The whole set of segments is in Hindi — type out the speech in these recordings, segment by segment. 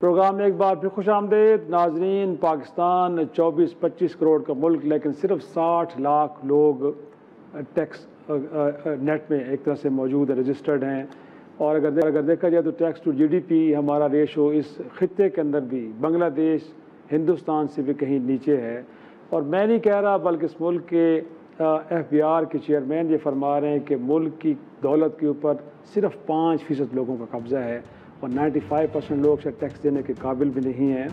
प्रोग्राम में एक बार फिर खुश आमदेद नाजरीन। पाकिस्तान 24-25 करोड़ का मुल्क, लेकिन सिर्फ 60 लाख लोग टैक्स नेट में एक तरह से मौजूद है, रजिस्टर्ड हैं। और अगर देखा जाए तो टैक्स टू जीडीपी हमारा रेशो इस खित्ते के अंदर भी बांग्लादेश हिंदुस्तान से भी कहीं नीचे है। और मैं नहीं कह रहा, बल्कि इस मुल्क के FBR के चेयरमैन ये फरमा रहे हैं कि मुल्क की दौलत के ऊपर सिर्फ 5% लोगों का कब्ज़ा है और 95% लोग शायद टैक्स देने के काबिल भी नहीं हैं।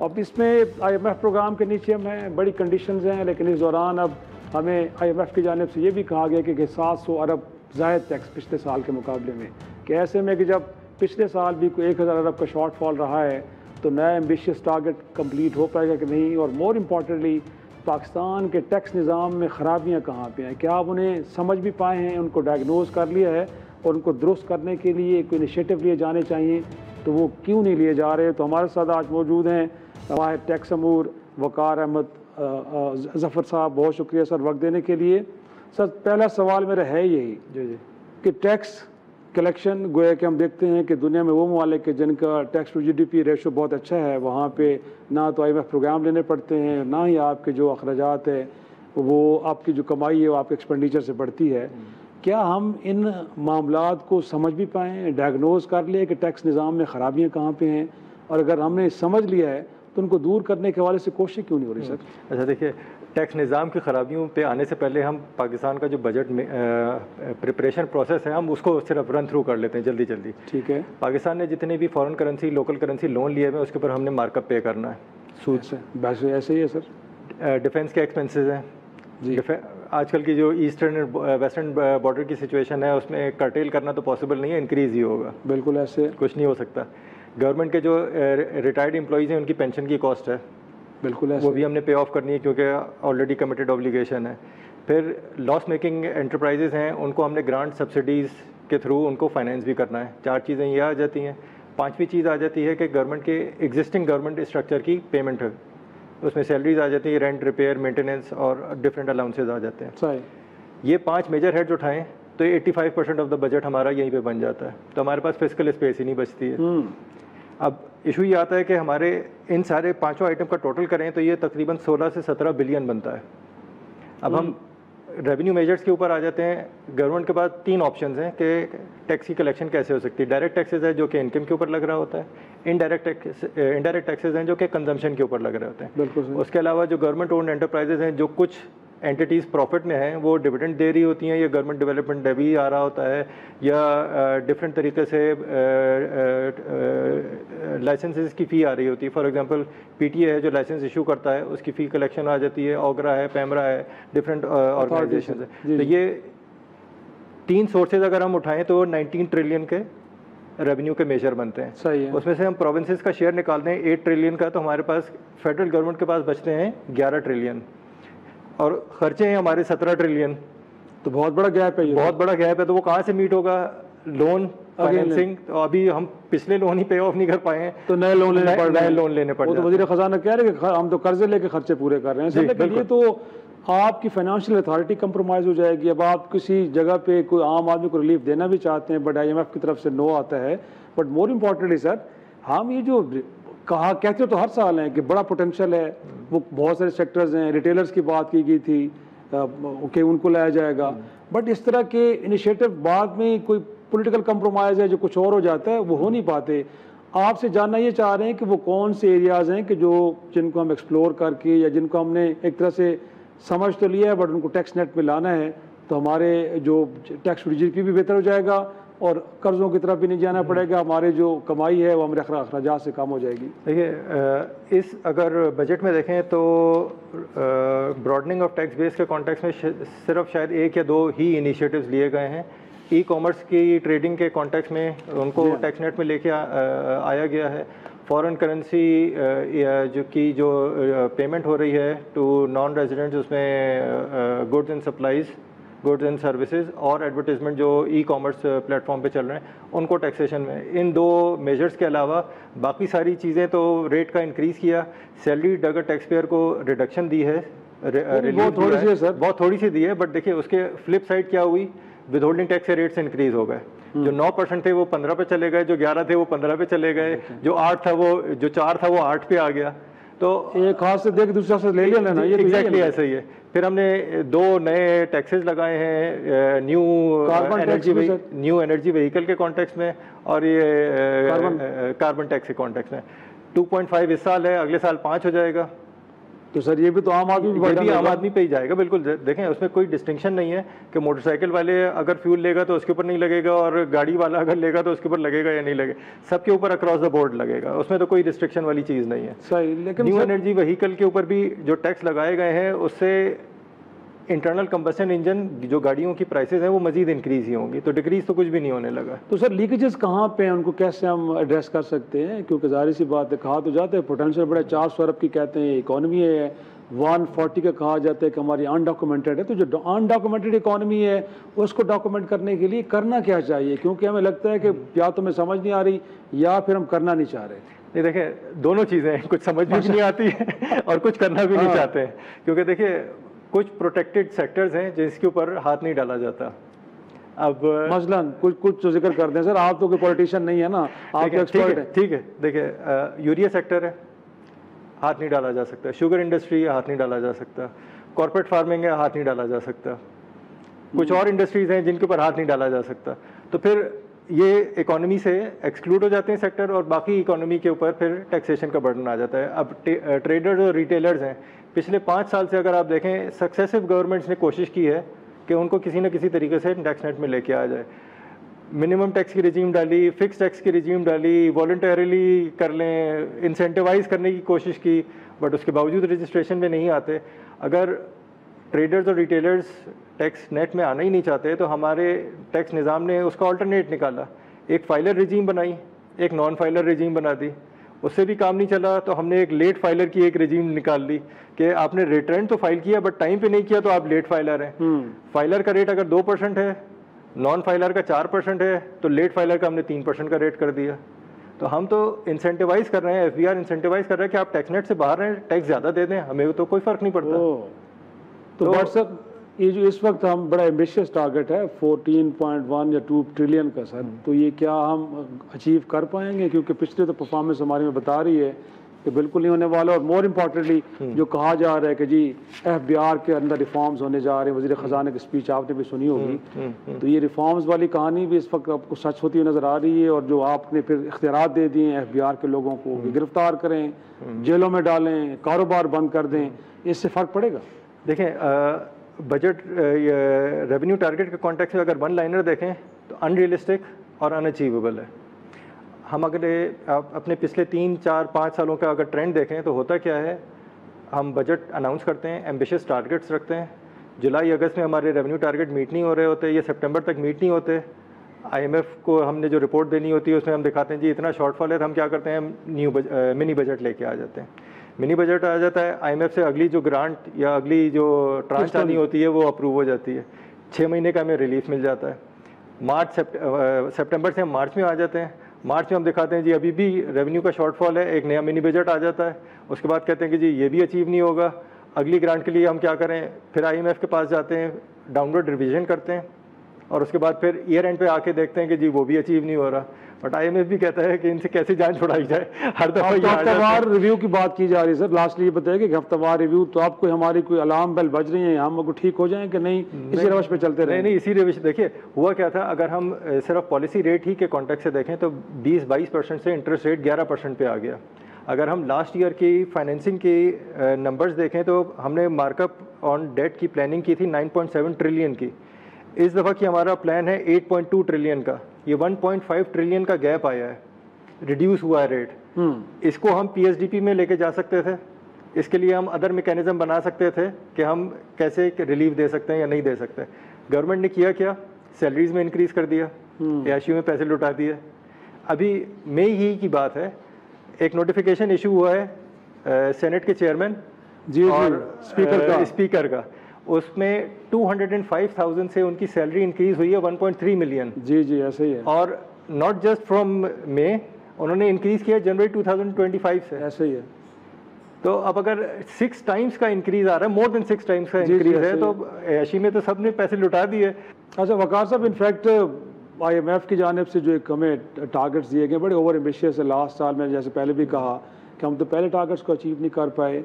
अब इसमें IMF प्रोग्राम के नीचे हम हैं, बड़ी कंडीशंस हैं, लेकिन इस दौरान अब हमें IMF की जानिब से ये भी कहा गया कि 700 अरब ज़ायद टैक्स पिछले साल के मुकाबले में, कि ऐसे में कि जब पिछले साल भी कोई 1000 अरब का शॉर्टफॉल रहा है तो नया एम्बिशियस टारगेट कंप्लीट हो पाएगा कि नहीं। और मोर इम्पॉर्टेंटली पाकिस्तान के टैक्स निज़ाम में ख़राबियाँ कहाँ पे हैं, क्या आप उन्हें समझ भी पाए हैं, उनको डायग्नोज कर लिया है और उनको दुरुस्त करने के लिए कोई इनिशिएटिव लिए जाने चाहिए, तो वो क्यों नहीं लिए जा रहे। तो हमारे साथ आज मौजूद हैं माहिर टैक्स अमूर वकार अहमद ज़फ़र साहब, बहुत शुक्रिया सर वक्त देने के लिए। सर पहला सवाल मेरा है यही कि टैक्स कलेक्शन, गोया कि हम देखते हैं कि दुनिया में वो ममालिक के जिनका टैक्स टू GDP रेशो बहुत अच्छा है, वहाँ पे ना तो IMF प्रोग्राम लेने पड़ते हैं, ना ही आपके जो अखराजात है वो आपकी जो कमाई है वो आपके एक्सपेंडिचर से बढ़ती है। क्या हम इन मामलात को समझ भी पाएँ, डायग्नोज कर लें कि टैक्स निज़ाम में ख़राबियाँ कहाँ पे हैं, और अगर हमने समझ लिया है तो उनको दूर करने के हवाले से कोशिश क्यों नहीं हो रही सर? अच्छा देखिए, टैक्स निज़ाम की ख़राबियों पे आने से पहले हम पाकिस्तान का जो बजट में प्रिपरेशन प्रोसेस है हम उसको सिर्फ रन थ्रू कर लेते हैं जल्दी। ठीक है। पाकिस्तान ने जितने भी foreign currency, local currency loan लिए हुए उसके ऊपर हमने मार्कअप पे करना है सूद से। बस ऐसे ही है सर। डिफेंस के एक्सपेंसेस हैं जी। आजकल की जो ईस्टर्न वेस्टर्न बॉर्डर की सिचुएशन है उसमें कर्टेल करना तो पॉसिबल नहीं है, इंक्रीज़ ही होगा। बिल्कुल ऐसे कुछ नहीं हो सकता। गवर्नमेंट के जो रिटायर्ड एम्प्लॉइज़ हैं उनकी पेंशन की कॉस्ट है, बिल्कुल ऐसे वो भी हमने पे ऑफ करनी है क्योंकि ऑलरेडी कमिटेड ऑब्लिगेशन है। फिर लॉस मेकिंग एंटरप्राइजेज़ हैं उनको हमने ग्रांट सब्सिडीज़ के थ्रू उनको फाइनेंस भी करना है। 4 चीज़ें ये आ जाती हैं। 5वीं चीज़ आ जाती है कि गवर्नमेंट के एग्जिस्टिंग गवर्नमेंट स्ट्रक्चर की पेमेंट है, उसमें सैलरीज आ जाती है, रेंट, रिपेयर, मेंटेनेंस और डिफरेंट अलाउंसेज आ जाते हैं। सही। ये 5 मेजर हेड्स उठाएं तो 85% ऑफ द बजट हमारा यहीं पे बन जाता है, तो हमारे पास फिजिकल स्पेस ही नहीं बचती है। अब इशू ये आता है कि हमारे इन सारे 5 आइटम का टोटल करें तो ये तकरीबन 16 से 17 बिलियन बनता है। अब हम रेवेन्यू मेजर्स के ऊपर आ जाते हैं। गवर्नमेंट के पास 3 ऑप्शंस हैं कि टैक्स की कलेक्शन कैसे हो सकती है। डायरेक्ट टैक्सेस है जो कि इनकम के ऊपर लग रहा होता है, इनडायरेक्ट टैक्सेस हैं जो कि कंजम्पशन के ऊपर लग रहे होते हैं। उसके अलावा जो गवर्नमेंट ओन्ड एंटरप्राइजेज हैं, जो कुछ एंटिटीज़ प्रॉफिट में हैं वो डिविडेंड दे रही होती हैं, या गवर्नमेंट डेवलपमेंट लेवी आ रहा होता है, या डिफरेंट तरीके से लाइसेंसेस की फ़ी आ रही होती है। फॉर एग्जांपल PTA है जो लाइसेंस इशू करता है, उसकी फ़ी कलेक्शन आ जाती है। ऑगरा है, पैमरा है, डिफरेंट ऑर्गेनाइजेशन है। तो ये 3 सोर्सेज अगर हम उठाएं तो 19 ट्रिलियन के रेवेन्यू के मेजर बनते हैं। सही है। उसमें से हम प्रोविंसेस का शेयर निकालते हैं 8 ट्रिलियन का, तो हमारे पास फेडरल गवर्नमेंट के पास बचते हैं 11 ट्रिलियन और खर्चे हैं हमारे 17 ट्रिलियन। तो बहुत बड़ा गैप है, बहुत बड़ा गैप है। तो वो कहाँ से मीट होगा? Loan financing. तो अभी हम पिछले लोन ही पे ऑफ नहीं कर पाए हैं, तो नए लोन लेने पड़ रहे हैं। तो वज़ीर ख़ज़ाना कह रहे हैं कि हम तो कर्जे लेके खर्चे पूरे कर रहे हैं। लेकिन ये तो आपकी फाइनेंशियल अथॉरिटी कंप्रोमाइज़ हो जाएगी। अब आप किसी जगह पे कोई आम आदमी को रिलीफ देना भी चाहते हैं, बट IMF की तरफ से नो आता है। बट मोर इम्पॉर्टेंटली सर, हम ये जो कहते तो हर साल हैं कि बड़ा पोटेंशियल है, वो बहुत सारे सेक्टर्स हैं, रिटेलर्स की बात की गई थी कि उनको लाया जाएगा, बट इस तरह के इनिशिएटिव बाद में कोई पॉलिटिकल कंप्रोमाइज़ है जो कुछ और हो जाता है, वो हो नहीं पाते। आपसे जानना ये चाह रहे हैं कि वो कौन से एरियाज़ हैं कि जिनको हम एक्सप्लोर करके या जिनको हमने एक तरह से समझ तो लिया है बट उनको टैक्स नेट में लाना है, तो हमारे जो टैक्स GDP भी बेहतर हो जाएगा और कर्ज़ों की तरफ भी नहीं जाना पड़ेगा, हमारे जो कमाई है वो हमारे अखराजात से कम हो जाएगी। देखिए, इस अगर बजट में देखें तो ब्रॉडनिंग ऑफ टैक्स बेस के कॉन्टेक्स्ट में सिर्फ शायद 1 या 2 ही इनिशिएटिव्स लिए गए हैं। ई-कॉमर्स की ट्रेडिंग के कॉन्टेक्स्ट में उनको टैक्स नेट में लेके आया गया है। फॉरेन करेंसी जो पेमेंट हो रही है टू नॉन रेजिडेंट्स, उसमें goods and supplies, goods and services और एडवर्टीजमेंट जो ई-कॉमर्स प्लेटफॉर्म पे चल रहे हैं उनको टैक्सेशन में इन 2 मेजर्स के अलावा बाकी सारी चीज़ें तो रेट का इंक्रीज़ किया। सैलरी अगर टैक्स पेयर को रिडक्शन दी है, बहुत थोड़ी सी दी है, बट देखिए उसके फ्लिप साइड क्या हुई, विद होल्डिंग टैक्स के रेट्स इंक्रीज़ हो गए। जो 9% थे वो 15 पे चले गए, जो 11 थे वो 15 पे चले गए, जो 8 था वो, जो 4 था वो 8 पे आ गया। तो एक हाथ से देख दूसरा से ले लेना, ये एग्जैक्टली ऐसा ही है। फिर हमने 2 नए टैक्सेस लगाए हैं न्यू एनर्जी व्हीकल के कॉन्टेक्स्ट में और ये कार्बन टैक्स के कॉन्टेक्स्ट में। 2.5 इस साल है, अगले साल 5 हो जाएगा। तो सर ये भी तो आम आदमी भी आम आदमी पे ही जाएगा, बिल्कुल। देखें उसमें कोई डिस्टिंक्शन नहीं है कि मोटरसाइकिल वाले अगर फ्यूल लेगा तो उसके ऊपर नहीं लगेगा और गाड़ी वाला अगर लेगा तो उसके ऊपर लगेगा या नहीं लगेगा, सबके ऊपर अक्रॉस द बोर्ड लगेगा, उसमें तो कोई रिस्ट्रिक्शन वाली चीज़ नहीं है। सही, लेकिन न्यू एनर्जी व्हीकल के ऊपर भी जो टैक्स लगाए गए हैं उससे इंटरनल कंबस्शन इंजन जो गाड़ियों की प्राइसेस हैं वो मजीद इंक्रीज ही होंगी, तो डिक्रीज तो कुछ भी नहीं होने लगा। तो सर लीकेजेस कहाँ पे हैं, उनको कैसे हम एड्रेस कर सकते हैं? क्योंकि जाहिर सी बात है, कहा तो जाते हैं पोटेंशियल बड़ा 400 अरब की कहते हैं इकोनॉमी है, 140 का कहा जाता है कि हमारी अनडॉक्यूमेंटेड है। तो जो अनडॉक्यूमेंटेड इकोनॉमी है उसको डॉक्यूमेंट करने के लिए करना क्या चाहिए? क्योंकि हमें लगता है कि या तो हमें समझ नहीं आ रही या फिर हम करना नहीं चाह रहे। नहीं देखें, दोनों चीज़ें हैं, कुछ समझ भी नहीं आती है और कुछ करना भी नहीं चाहते हैं। क्योंकि देखिए कुछ प्रोटेक्टेड सेक्टर्स हैं जिसके ऊपर हाथ नहीं डाला जाता। अब मसलन कुछ तो जिक्र कर दें सर, आप तो कोई पॉलिटिशियन नहीं है ना, आप तो एक्सपर्ट हैं। ठीक है, देखिए यूरिया सेक्टर है, हाथ नहीं डाला जा सकता। शुगर इंडस्ट्री है, हाथ नहीं डाला जा सकता। कॉर्पोरेट फार्मिंग है, हाथ नहीं डाला जा सकता। कुछ और इंडस्ट्रीज हैं जिनके ऊपर हाथ नहीं डाला जा सकता। तो फिर ये इकोनॉमी से एक्सक्लूड हो जाते हैं सेक्टर और बाकी इकोनॉमी के ऊपर फिर टैक्सेशन का बर्डन आ जाता है। अब ट्रेडर्स और रिटेलर्स हैं, पिछले 5 साल से अगर आप देखें सक्सेसिव गवर्नमेंट्स ने कोशिश की है कि उनको किसी न किसी तरीके से टैक्स नेट में लेके आ जाए। मिनिमम टैक्स की रिजीम डाली, फिक्स टैक्स की रिजीम डाली, वॉलंटरली कर लें, इंसेंटिवाइज करने की कोशिश की, बट उसके बावजूद रजिस्ट्रेशन में नहीं आते। अगर ट्रेडर्स और रिटेलर्स टैक्स नेट में आना ही नहीं चाहते तो हमारे टैक्स निज़ाम ने उसका ऑल्टरनेट निकाला। एक फाइलर रिजीम बनाई, एक नॉन फाइलर रिजीम बना दी, उससे भी काम नहीं चला तो हमने एक लेट फाइलर की एक रिजीम निकाल ली कि आपने रिटर्न तो फाइल किया बट टाइम पे नहीं किया तो आप लेट फाइलर हैं। फाइलर का रेट अगर 2% है, नॉन फाइलर का 4% है, तो लेट फाइलर का हमने 3% का रेट कर दिया। तो हम तो इंसेंटिवाइज कर रहे हैं, FBR इंसेंटिवाइज कर रहा है कि आप टैक्स नेट से बाहर रहें, टैक्स ज़्यादा दे दें, हमें तो कोई फ़र्क नहीं पड़ता। तो व्हाट्सएप ये जो इस वक्त हम बड़ा एम्बिशियस टारगेट है 14.1 या 2 ट्रिलियन का सर, तो ये क्या हम अचीव कर पाएंगे? क्योंकि पिछले तो परफॉर्मेंस हमारी में बता रही है कि बिल्कुल नहीं होने वाला। और मोर इम्पॉर्टेंटली जो कहा जा रहा है कि जी FBR के अंदर रिफॉर्म्स होने जा रहे हैं, वज़ीर ख़जाने की स्पीच आपने भी सुनी होगी, तो ये रिफॉर्म्स वाली कहानी भी इस वक्त आपको सच होती हुई नज़र आ रही है। और जो आपने फिर इख्तियारात दे दिए हैं FBR के लोगों को कि गिरफ्तार करें, जेलों में डालें, कारोबार बंद कर दें, इससे फ़र्क पड़ेगा? देखें बजट रेवेन्यू टारगेट के कॉन्टेक्स्ट में अगर वन लाइनर देखें तो अनरियलिस्टिक और अनअचीवेबल है। हम अगर अपने पिछले 3, 4, 5 सालों का अगर ट्रेंड देखें तो होता क्या है, हम बजट अनाउंस करते हैं, एम्बिशियस टारगेट्स रखते हैं, जुलाई अगस्त में हमारे रेवेन्यू टारगेट मीट नहीं हो रहे होते, ये सितंबर तक मीट नहीं होते। IMF को हमने जो रिपोर्ट देनी होती है उसमें हम दिखाते हैं जी इतना शॉर्टफॉल है, तो हम क्या करते हैं, हम मिनी बजट लेके आ जाते हैं। मिनी बजट आ जाता है, IMF से अगली जो ग्रांट या अगली जो ट्रांच आनी होती है वो अप्रूव हो जाती है, 6 महीने का हमें रिलीफ मिल जाता है। सितंबर से हम मार्च में आ जाते हैं, मार्च में हम दिखाते हैं जी अभी भी रेवेन्यू का शॉर्टफॉल है, एक नया मिनी बजट आ जाता है। उसके बाद कहते हैं कि जी ये भी अचीव नहीं होगा, अगली ग्रांट के लिए हम क्या करें, फिर IMF के पास जाते हैं, डाउनवर्ड रिविजन करते हैं और उसके बाद फिर ईयर एंड पे आके देखते हैं कि जी वो भी अचीव नहीं हो रहा। बट IMF भी कहता है कि इनसे कैसे जान छुड़ाई जाए, हर दफा हफ्तावार रिव्यू की बात की जा रही है सर। लास्टली ये बताइए कि हफ्तावार रिव्यू तो आपको हमारी कोई अलार्म बेल बज रही है, हम को ठीक हो जाए कि नहीं, इसी रवश पे चलते रहे? नहीं, इसी रवश। देखिए हुआ क्या था, अगर हम सिर्फ पॉलिसी रेट ही के कॉन्टेक्स्ट से देखें तो 20-22% से इंटरेस्ट रेट 11% पे आ गया। अगर हम लास्ट ईयर की फाइनेंसिंग की नंबर्स देखें तो हमने मार्कअप ऑन डेट की प्लानिंग की थी 9.7 ट्रिलियन की, इस दफ़ा की हमारा प्लान है 8.2 ट्रिलियन का। ये 1.5 ट्रिलियन का गैप आया है, रिड्यूस हुआ है रेट। इसको हम PSDP में लेके जा सकते थे, इसके लिए हम अदर मैकेनिज्म बना सकते थे कि हम कैसे रिलीफ दे सकते हैं या नहीं दे सकते। गवर्नमेंट ने किया क्या, सैलरीज में इंक्रीज़ कर दिया, ऐशियों में पैसे लुटा दिए। अभी मई ही की बात है, एक नोटिफिकेशन इशू हुआ है सेनेट के चेयरमैन और स्पीकर का, उसमें 205,000 से उनकी सैलरी इंक्रीज हुई है 1.3 मिलियन। जी ऐसे ही है। और नॉट जस्ट फ्रॉम मई, उन्होंने इंक्रीज किया जनवरी 2025 से। ऐसे ही है। तो अब अगर 6 टाइम्स का इंक्रीज आ रहा है, मोर देन 6 टाइम्स का इंक्रीज है, तो ऐशी में तो सबने पैसे लुटा दिए। अच्छा वकार साहब, इनफैक्ट IMF की जानिब से जो एक हमें टारगेट्स दिए गए बड़े ओवर एम्बिशियस है। लास्ट साल मैंने जैसे पहले भी कहा कि हम तो पहले टारगेट्स को अचीव नहीं कर पाए,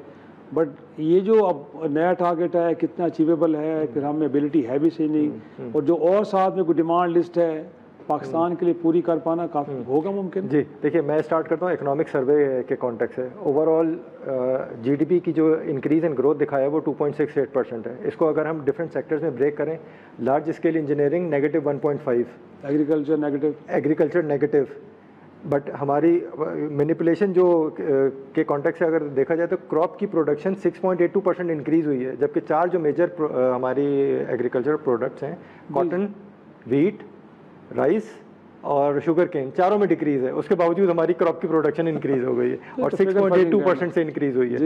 बट ये जो अब नया टारगेट है कितना अचीवेबल है, फिर हमें एबिलिटी है भी सही नहीं, और जो और साथ में कोई डिमांड लिस्ट है पाकिस्तान के लिए पूरी कर पाना काफ़ी होगा मुमकिन? जी देखिए, मैं स्टार्ट करता हूँ इकोनॉमिक सर्वे के कॉन्टेक्स्ट से। ओवरऑल GDP की जो इंक्रीज इन ग्रोथ दिखाया है वो 2.68% है। इसको अगर हम डिफरेंट सेक्टर्स में ब्रेक करें, large scale engineering negative 1.5, agriculture negative, but हमारी मैनिपुलेशन जो के कॉन्टेक्स्ट से अगर देखा जाए तो क्रॉप की प्रोडक्शन 6.82% इंक्रीज़ हुई है, जबकि 4 जो मेजर हमारी एग्रीकल्चर प्रोडक्ट्स हैं, कॉटन, वीट, राइस और शुगर केन, चारों में डिक्रीज़ है। उसके बावजूद हमारी क्रॉप की प्रोडक्शन इंक्रीज़ हो गई है और 6.82% से इंक्रीज़ हुई है।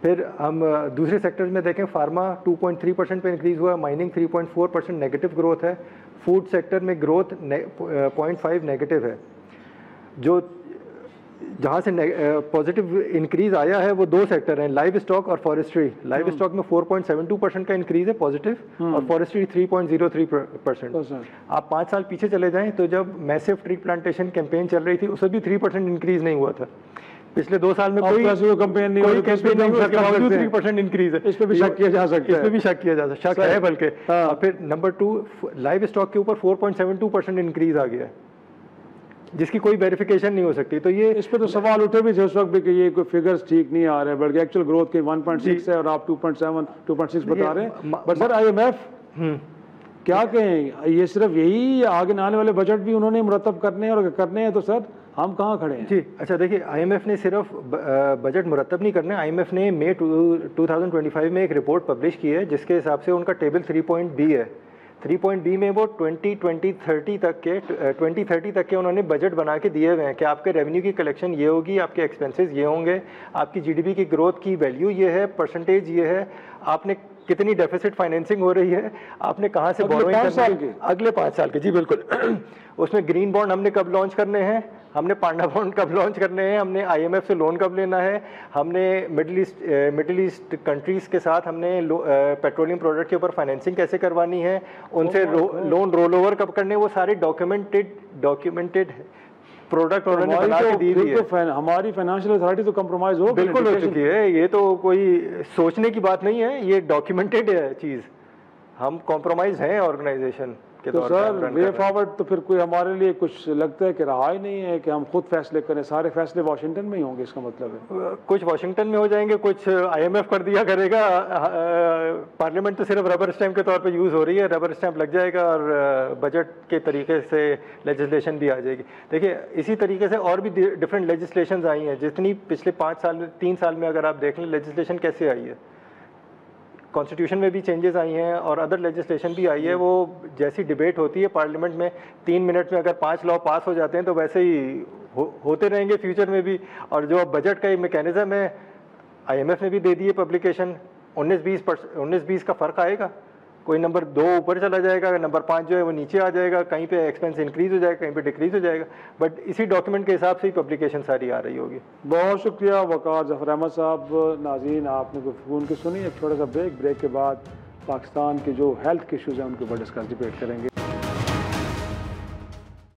फिर हम दूसरे सेक्टर्स में देखें, फार्मा 2.3% पे इंक्रीज़ हुआ, माइनिंग 3.4% नेगेटिव ग्रोथ है, फूड सेक्टर में ग्रोथ 0.5 नेगेटिव है। जो जहाँ से पॉजिटिव इंक्रीज़ आया है वो 2 सेक्टर हैं, लाइव स्टॉक और फॉरेस्ट्री। लाइव स्टॉक में 4.72% का इंक्रीज़ है पॉजिटिव, और फॉरेस्ट्री 3.03%। आप 5 साल पीछे चले जाएं तो जब मैसिव ट्री प्लांटेशन कैंपेन चल रही थी उसमें भी 3% इंक्रीज़ नहीं हुआ था। पिछले 2 साल में कोई कैंपेन नहीं हुआ, 3% इंक्रीज है। इस पे भी शक किया जा सकता है, इस पे भी शक किया जा सकता है, शक है बल्कि। फिर नंबर 2, लाइव स्टॉक के ऊपर 4.72% इंक्रीज आ गया है, जिसकी कोई वेरिफिकेशन नहीं हो सकती। तो ये इस पे तो सवाल उठे भी थे उस वक्त भी कि ये कोई फिगर्स ठीक नहीं आ रहे, बल्कि एक्चुअल ग्रोथ के 1.6 है और आप 2.7 2.6 बता रहे हैं। बट सर IMF क्या कहें, ये सिर्फ यही आगे आने वाले बजट भी उन्होंने मुरतब करने हैं, और करने हैं तो सर हम कहाँ खड़े हैं? जी अच्छा, देखिए IMF ने सिर्फ बजट मुरतब नहीं करना, IMF ने मई 2025 में एक रिपोर्ट पब्लिश की है जिसके हिसाब से उनका टेबल 3.B है। 3.B में वो 2030 तक के उन्होंने बजट बना के दिए हुए हैं कि आपके रेवेन्यू की कलेक्शन ये होगी, आपके एक्सपेंसेस ये होंगे, आपकी GDP की ग्रोथ की वैल्यू ये है, परसेंटेज ये है, आपने कितनी डेफिसिट फाइनेंसिंग हो रही है, आपने कहाँ से बोरोइंग करनी है अगले 5 साल के। जी बिल्कुल। उसमें ग्रीन बॉन्ड हमने कब लॉन्च करने हैं, हमने पांडा बॉन्ड कब लॉन्च करने हैं, हमने IMF से लोन कब लेना है, हमने मिडिल ईस्ट कंट्रीज़ के साथ हमने पेट्रोलियम प्रोडक्ट के ऊपर फाइनेंसिंग कैसे करवानी है, उनसे लोन रोल ओवर कब करने, वो सारे डॉक्यूमेंटेड प्रोडक्ट उन्होंने बना के दी है। हमारी फाइनेंशियल अथॉरिटी तो कंप्रोमाइज हो बिल्कुल हो चुकी है, ये तो कोई सोचने की बात नहीं है, ये डॉक्यूमेंटेड है चीज़। हम कॉम्प्रोमाइज हैं ऑर्गेनाइजेशन के तो सर वे फॉरवर्ड तो फिर कोई हमारे लिए कुछ लगता है कि रहा ही नहीं है कि हम खुद फैसले करें, सारे फैसले वाशिंगटन में ही होंगे, इसका मतलब है? कुछ वाशिंगटन में हो जाएंगे, कुछ IMF कर दिया करेगा। पार्लियामेंट तो सिर्फ रबर स्टैम्प के तौर पे यूज़ हो रही है, रबर स्टैम्प लग जाएगा और बजट के तरीके से लेजिस्लेशन भी आ जाएगी। देखिए इसी तरीके से और भी डिफरेंट लेजिस्लेशन आई हैं, जितनी पिछले 3 साल में अगर आप देख लें लेजिस्लेशन कैसे आई है, कॉन्स्टिट्यूशन में भी चेंजेस आई हैं और अदर लेजिस्लेशन भी आई है। वो जैसी डिबेट होती है पार्लियामेंट में 3 मिनट में अगर 5 लॉ पास हो जाते हैं तो वैसे ही होते रहेंगे फ्यूचर में भी। और जो बजट का मैकेनिज्म है IMF ने भी दे दी है पब्लिकेशन, 19-20 का फ़र्क आएगा, कोई नंबर 2 ऊपर चला जाएगा, नंबर 5 जो है वो नीचे आ जाएगा, कहीं पे एक्सपेंस इंक्रीज़ हो जाएगा, कहीं पे डिक्रीज़ हो जाएगा, बट इसी डॉक्यूमेंट के हिसाब से ही पब्लिकेशन सारी आ रही होगी। बहुत शुक्रिया वक़ार ज़फ़र अहमद साहब। नाज़रीन आपने गुफ्तगू की सुनी, एक छोटा सा ब्रेक के बाद पाकिस्तान के जो हेल्थ के इशूज़ हैं उनके ऊपर डिस्कस डिबेट करेंगे।